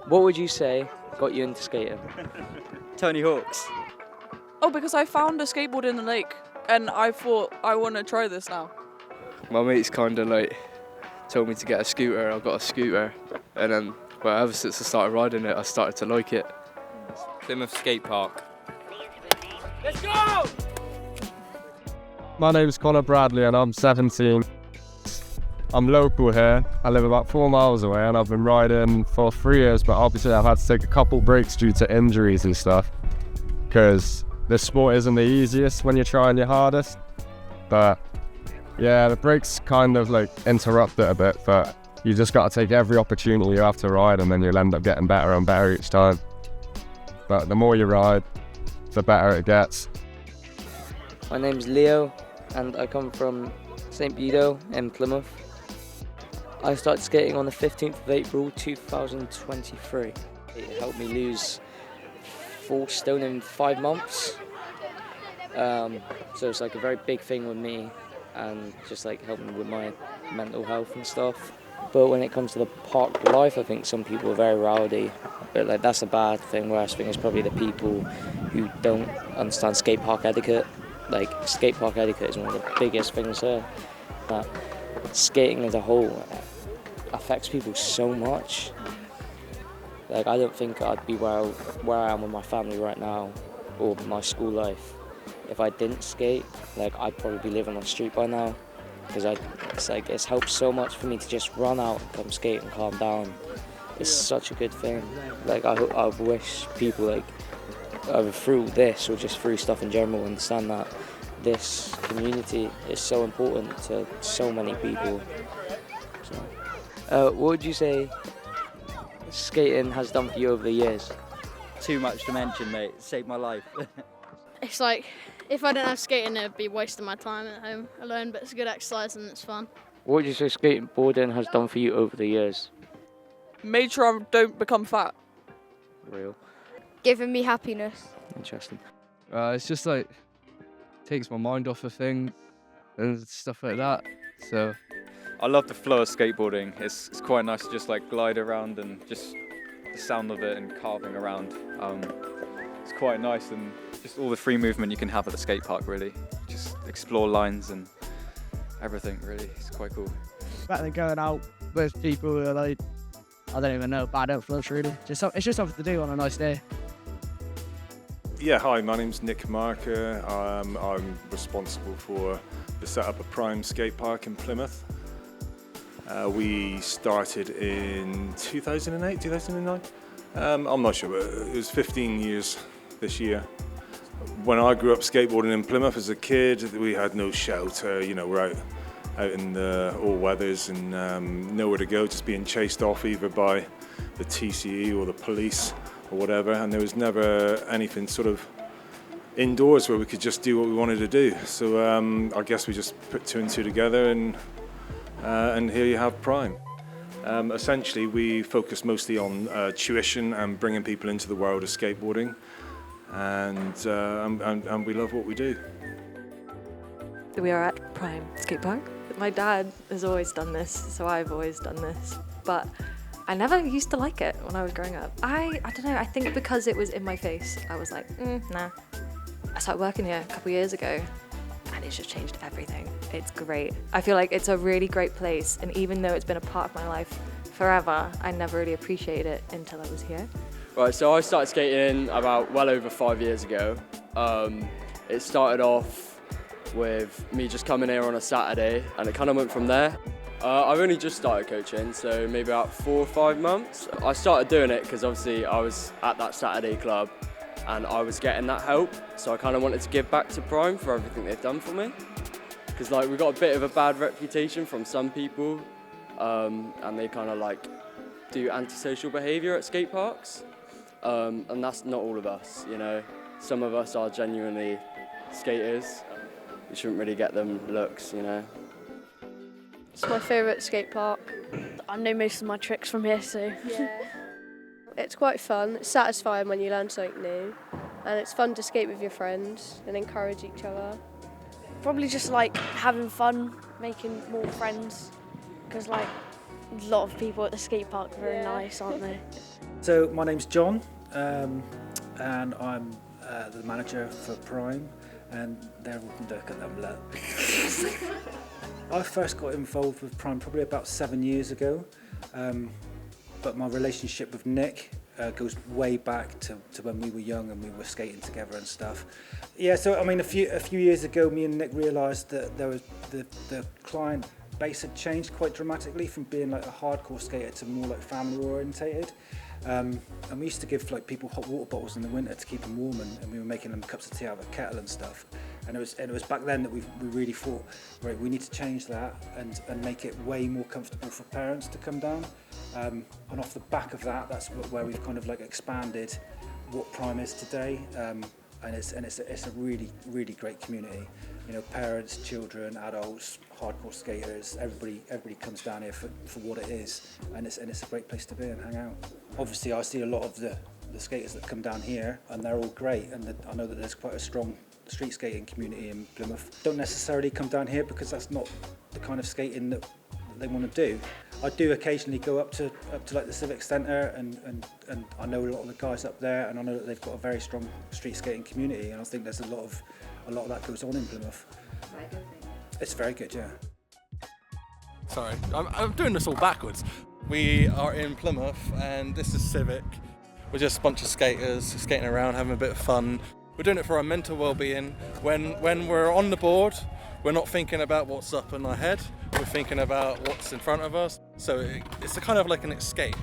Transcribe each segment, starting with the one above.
What would you say got you into skating? Tony Hawk's. Oh, because I found a skateboard in the lake and I thought I want to try this now. My mate's kind of like told me to get a scooter. I got a scooter, and then ever since I started riding it, I started to like it. Plymouth Skatepark. Let's go! My name's Connor Bradley and I'm 17. I'm local here. I live about 4 miles away and I've been riding for 3 years, but obviously I've had to take a couple breaks due to injuries and stuff, because this sport isn't the easiest when you're trying your hardest. But yeah, the breaks kind of like interrupt it a bit, but you just got to take every opportunity you have to ride, and then you'll end up getting better and better each time. But the more you ride, the better it gets. My name's Leo and I come from St. Bedo in Plymouth. I started skating on the 15th of April 2023. It helped me lose 4 stone in 5 months. So it's like a very big thing with me, and just like helping with my mental health and stuff. But when it comes to the park life, I think some people are very rowdy, but like that's a bad thing. Whereas I think it's probably the people who don't understand skate park etiquette. Like skate park etiquette is one of the biggest things here. Skating as a whole affects people so much. Like I don't think I'd be where I am with my family right now, or my school life, if I didn't skate. Like I'd probably be living on the street by now, because it's helped so much for me to just run out and come skate and calm down. It's such a good thing. Like I wish people, like either through this or just through stuff in general, understand that this community is so important to so many people. So, what would you say skating has done for you over the years? Too much to mention, mate. It saved my life. It's like, if I didn't have skating, it'd be wasting my time at home alone, but it's a good exercise and it's fun. What would you say skateboarding has done for you over the years? Made sure I don't become fat. Real. Giving me happiness. Interesting. It's just like takes my mind off of things and stuff like that. So I love the flow of skateboarding. It's quite nice to just like glide around and just the sound of it and carving around. It's quite nice, and just all the free movement you can have at the skate park, really. Just explore lines and everything, really. It's quite cool. Better than going out with people who are like, I don't even know, bad influence really. It's just something to do on a nice day. Yeah, hi, my name's Nick Marker. I'm responsible for the setup of Prime Skatepark in Plymouth. We started in 2008, 2009? I'm not sure, but it was 15 years this year. When I grew up skateboarding in Plymouth as a kid, we had no shelter, you know, we're out in the all weathers and nowhere to go, just being chased off either by the TCE or the police or whatever, and there was never anything sort of indoors where we could just do what we wanted to do. So I guess we just put 2 and 2 together, and here you have Prime. Essentially, we focus mostly on tuition and bringing people into the world of skateboarding, and we love what we do. We are at Prime Skatepark. My dad has always done this, so I've always done this, but I never used to like it when I was growing up. I don't know, I think because it was in my face, I was like, nah. I started working here a couple years ago, and it's just changed everything. It's great. I feel like it's a really great place, and even though it's been a part of my life forever, I never really appreciated it until I was here. Right, so I started skating about well over 5 years ago. It started off with me just coming here on a Saturday, and it kind of went from there. I've only just started coaching, so maybe about 4 or 5 months. I started doing it because obviously I was at that Saturday club and I was getting that help, so I kind of wanted to give back to Prime for everything they've done for me. Because like we got a bit of a bad reputation from some people, and they kind of like do antisocial behaviour at skate parks, and that's not all of us, you know. Some of us are genuinely skaters. You shouldn't really get them looks, you know. It's my favourite skate park. I know most of my tricks from here, so Yeah. it's quite fun. It's satisfying when you learn something new, and it's fun to skate with your friends and encourage each other. Probably just like having fun, making more friends, because like a lot of people at the skate park are very nice, aren't they? So my name's John, and I'm the manager for Prime, and they're look at them. Look. I first got involved with Prime probably about 7 years ago, but my relationship with Nick goes way back to when we were young and we were skating together and stuff. Yeah, so I mean, a few years ago, me and Nick realised that there was the client base had changed quite dramatically from being like a hardcore skater to more like family orientated. And we used to give like people hot water bottles in the winter to keep them warm, and we were making them cups of tea out of a kettle and stuff. And it was back then that we really thought, right, we need to change that and make it way more comfortable for parents to come down. And off the back of that, that's where we've kind of like expanded what Prime is today. And it's a really, really great community. You know, parents, children, adults, hardcore skaters, everybody comes down here for what it is, and it's a great place to be and hang out. Obviously, I see a lot of the skaters that come down here, and they're all great, and I know that there's quite a strong street skating community in Plymouth. Don't necessarily come down here because that's not the kind of skating that they want to do. I do occasionally go up to like the Civic Centre, and I know a lot of the guys up there, and I know that they've got a very strong street skating community, and I think there's a lot of that goes on in Plymouth. It's very good, yeah. Sorry, I'm doing this all backwards. We are in Plymouth and this is Civic. We're just a bunch of skaters skating around, having a bit of fun. We're doing it for our mental well-being. When we're on the board, we're not thinking about what's up in our head, we're thinking about what's in front of us. So it's a kind of like an escape.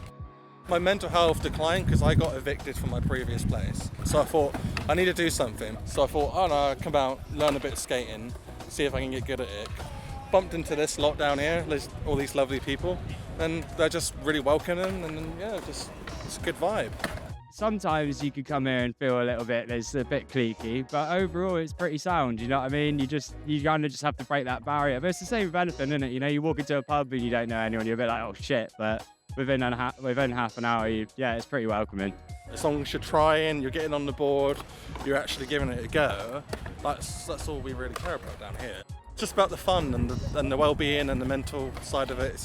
My mental health declined because I got evicted from my previous place. So I thought, I need to do something. So I thought, oh no, I'll come out, learn a bit of skating, see if I can get good at it. Bumped into this lot down here, there's all these lovely people, and they're just really welcoming, and yeah, it's a good vibe. Sometimes you can come here and feel a little bit, it's a bit cliquey, but overall it's pretty sound, you know what I mean? You kind of just have to break that barrier. But it's the same with anything, isn't it? You know, you walk into a pub and you don't know anyone, you're a bit like, oh shit, but within half an hour, it's pretty welcoming. As long as you're trying, you're getting on the board, you're actually giving it a go, that's all we really care about down here. It's just about the fun and the well-being and the mental side of it.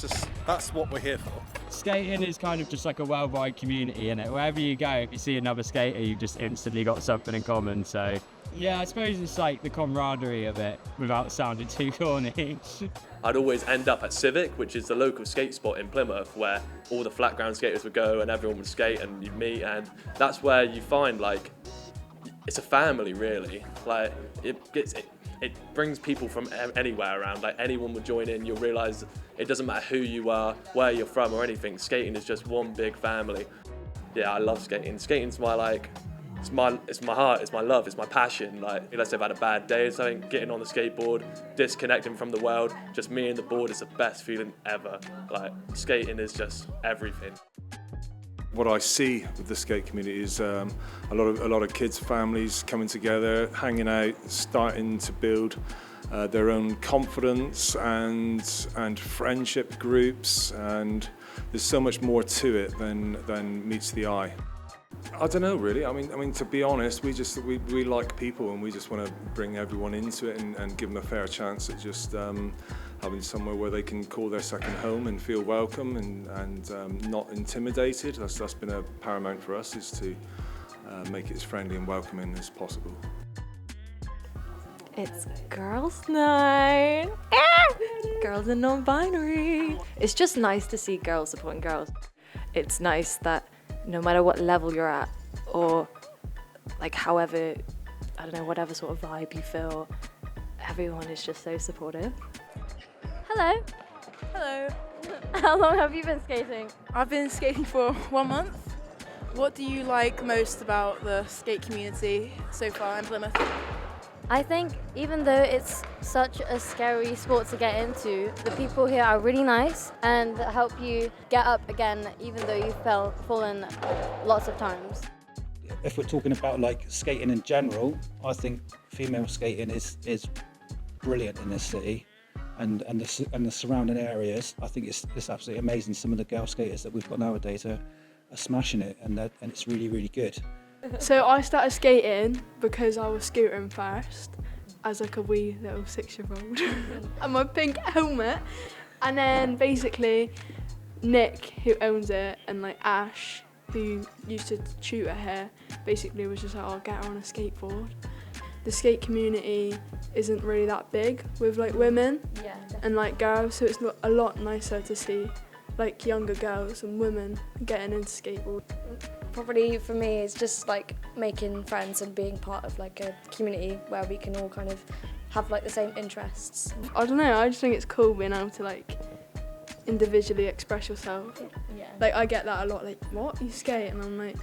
That's what we're here for. Skating is kind of just like a worldwide community, isn't it? Wherever you go, if you see another skater, you've just instantly got something in common. So yeah, I suppose it's like the camaraderie of it without sounding too corny. I'd always end up at Civic, which is the local skate spot in Plymouth, where all the flat ground skaters would go and everyone would skate and you'd meet, and that's where you find like it's a family really. Like it brings people from anywhere around. Like anyone would join in. You'll realise it doesn't matter who you are, where you're from, or anything. Skating is just one big family. Yeah, I love skating. Skating's my it's my heart, it's my love, it's my passion. Like, let's say I've had a bad day or something, getting on the skateboard, disconnecting from the world, just me and the board is the best feeling ever. Like, skating is just everything. What I see with the skate community is a lot of kids, families coming together, hanging out, starting to build their own confidence and friendship groups, and there's so much more to it than meets the eye. I don't know really. I mean, to be honest, we like people, and we just want to bring everyone into it and give them a fair chance at just having somewhere where they can call their second home and feel welcome and not intimidated. That's been a paramount for us, is to make it as friendly and welcoming as possible. It's girls' night. Girls are non-binary. It's just nice to see girls supporting girls. It's nice that no matter what level you're at, or like however, I don't know, whatever sort of vibe you feel, everyone is just so supportive. Hello. Hello. How long have you been skating? I've been skating for 1 month. What do you like most about the skate community so far in Plymouth? I think even though it's such a scary sport to get into, the people here are really nice and help you get up again even though you've fallen lots of times. If we're talking about like skating in general, I think female skating is brilliant in this city. And the surrounding areas, I think it's absolutely amazing. Some of the girl skaters that we've got nowadays are smashing it, and it's really, really good. So I started skating because I was scootering first as like a wee little 6-year-old and my pink helmet, and then basically Nick, who owns it, and like Ash, who used to tutor here basically was just like, "Oh, get her on a skateboard." The skate community isn't really that big with like women and like girls, so it's a lot nicer to see like younger girls and women getting into skateboard. Probably for me it's just like making friends and being part of like a community where we can all kind of have like the same interests. I don't know, I just think it's cool being able to like individually express yourself. Yeah. Like I get that a lot, like, what, you skate? And I'm like,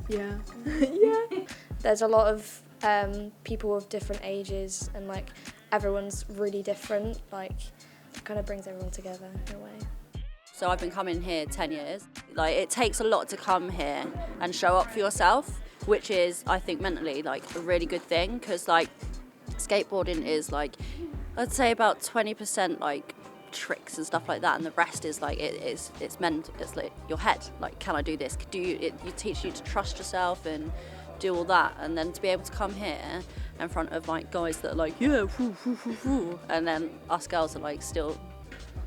yeah. Yeah. There's a lot of people of different ages and like everyone's really different, like it kind of brings everyone together in a way. So I've been coming here 10 years. Like it takes a lot to come here and show up for yourself, which is, I think, mentally like a really good thing, because like skateboarding is like, I'd say about 20% like tricks and stuff like that, and the rest is like it's mental. It's like your head. Like, can I do this? You teach you to trust yourself and do all that, and then to be able to come here in front of like guys that are like, yeah, whoo, whoo, whoo, whoo, and then us girls are like still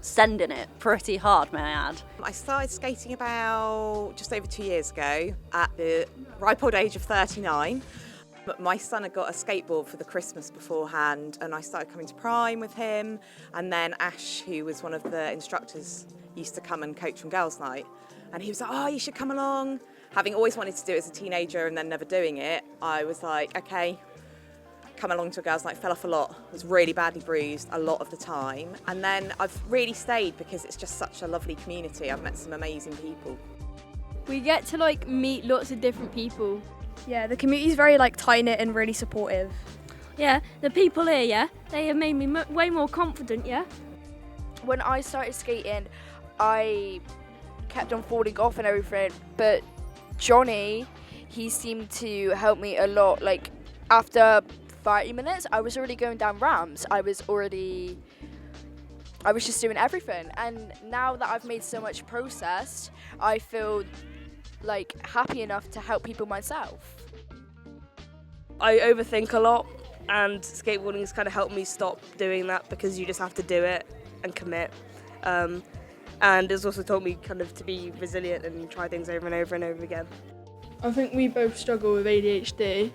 sending it pretty hard, may I add. I started skating about just over 2 years ago at the ripe old age of 39. But my son had got a skateboard for the Christmas beforehand, and I started coming to Prime with him, and then Ash, who was one of the instructors, used to come and coach from Girls' Night, and he was like, "Oh, you should come along." Having always wanted to do it as a teenager and then never doing it, I was like, okay, come along to a Girls' Night. Fell off a lot, was really badly bruised a lot of the time, and then I've really stayed because it's just such a lovely community. I've met some amazing people. We get to like meet lots of different people. Yeah, the community's very like tight-knit and really supportive. Yeah, the people here, yeah, they have made me way more confident, yeah. When I started skating, I kept on falling off and everything, but Johnny, he seemed to help me a lot. Like after 30 minutes, I was already going down ramps. I was just doing everything. And now that I've made so much progress, I feel like happy enough to help people myself. I overthink a lot, and skateboarding has kind of helped me stop doing that, because you just have to do it and commit. And it's also taught me kind of to be resilient and try things over and over and over again. I think we both struggle with ADHD,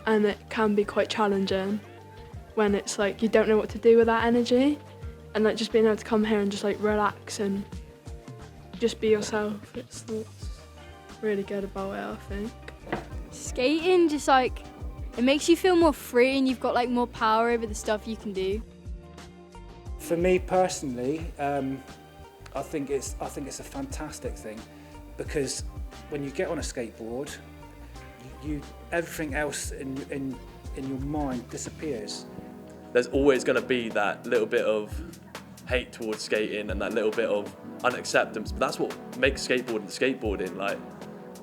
and it can be quite challenging when it's like you don't know what to do with that energy, and like just being able to come here and just like relax and just be yourself. It's really good about it, I think. Skating just like, it makes you feel more free, and you've got like more power over the stuff you can do. For me personally, I think it's a fantastic thing, because when you get on a skateboard, everything else in your mind disappears. There's always going to be that little bit of hate towards skating and that little bit of unacceptance, but that's what makes skateboarding. Like,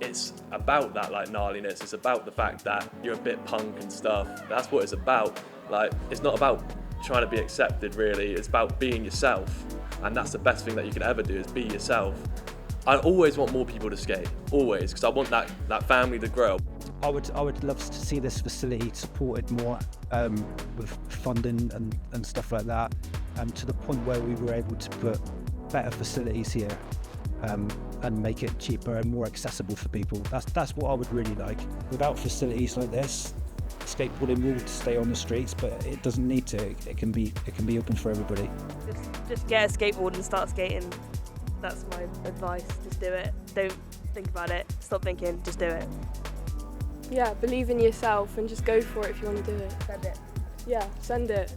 it's about that like gnarliness. It's about the fact that you're a bit punk and stuff. That's what it's about. Like, it's not about trying to be accepted, really. It's about being yourself, and that's the best thing that you can ever do, is be yourself. I always want more people to skate, always, because I want that family to grow. I would love to see this facility supported more with funding and stuff like that, to the point where we were able to put better facilities here and make it cheaper and more accessible for people. That's what I would really like. Without facilities like this, skateboarding will stay on the streets, but it doesn't need to. It can be open for everybody. Just get a skateboard and start skating. That's my advice. Just do it. Don't think about it. Stop thinking. Just do it. Yeah, believe in yourself and just go for it if you want to do it. Send it. Yeah, send it.